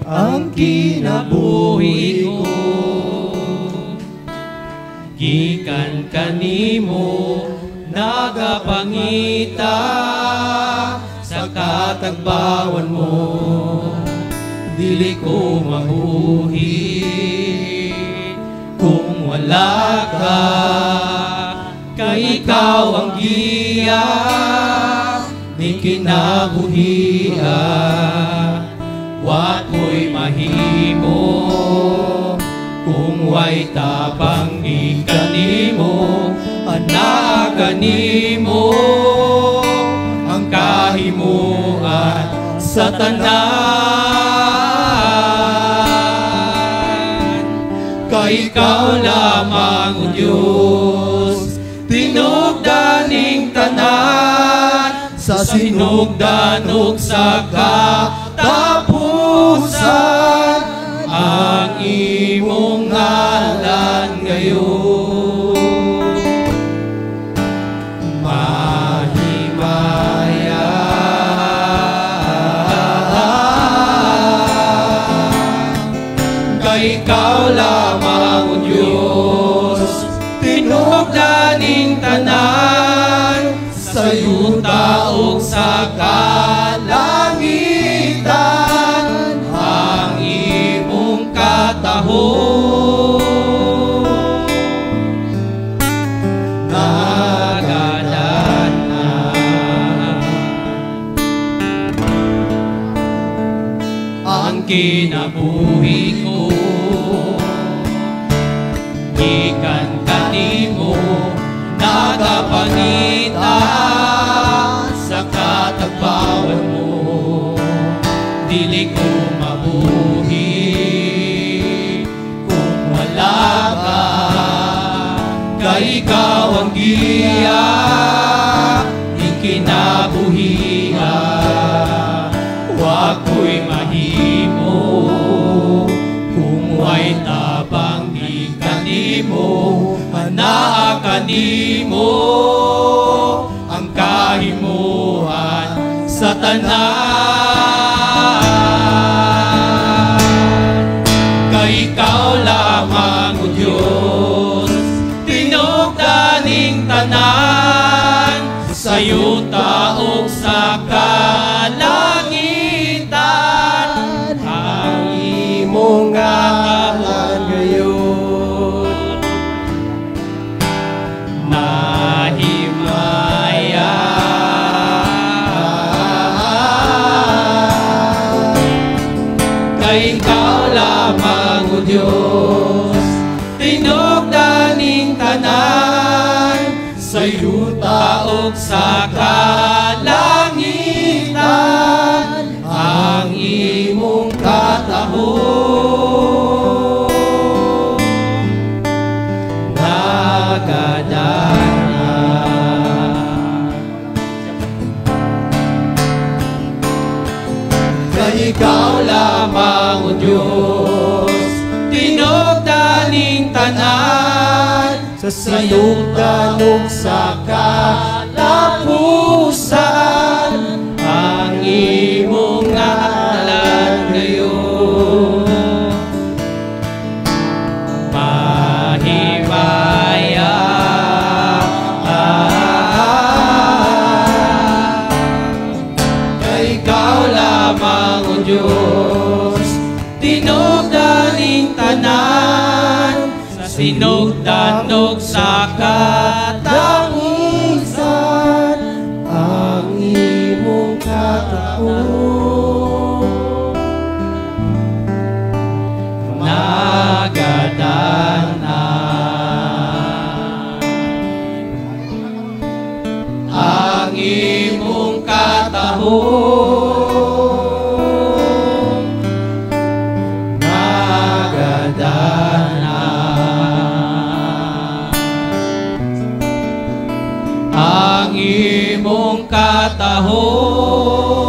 ang kinabuhi ko. Gikan kanimo nagapangita sa katagbawan mo, dili ko mabuhi kung wala ka. Kay ikaw ang giya ni kinabuhian. Wat ko'y mahimo kung way tapang ikanimo. Anak kanimo ang kahimuan sa tanan. Kay ikaw lamang o Diyos, tinugdaning tanan, sa sinugdan ug sa katapusan, ang imong ngalan ngayon. Mahimaya kay ikaw lamang o Diyos, tinugdaning tanan, sa yuta ug sa kalangitan, ang imong katahon. Nagadanan ang kinabuhi ko, gikan kanimo nagapangita sa katagbawan mo, dili ko mabuhi kung wala ka. Kay ikaw ang giya ni kinabuhian. Wa ko'y mahimo kung way tabang di kanimo. Anaa kanimo ang kahimuan sa tanan. Kay ikaw lamang o Diyos, tinugdaning tanan, sa yuta ug sa kalangitan, ang imong ngalan ngayon. Mahimaya kay ikaw lamang o Diyos, tinugdaning tanan, sa yuta ug sa kalangitan, ang imong katahon. Nagadanan kay ikaw lamang o Diyos, tinugdaning tanan, sa sinugdan ug sa katapusan, ang imong ngalan ngayon. Mahimaya kay ikaw lamang o Diyos, tinugdaning tanan, sa sinugdan ug sa katapusan, ang imong katahon. Nagadanan ang imong katahon. Nagadanan ang imong katahon.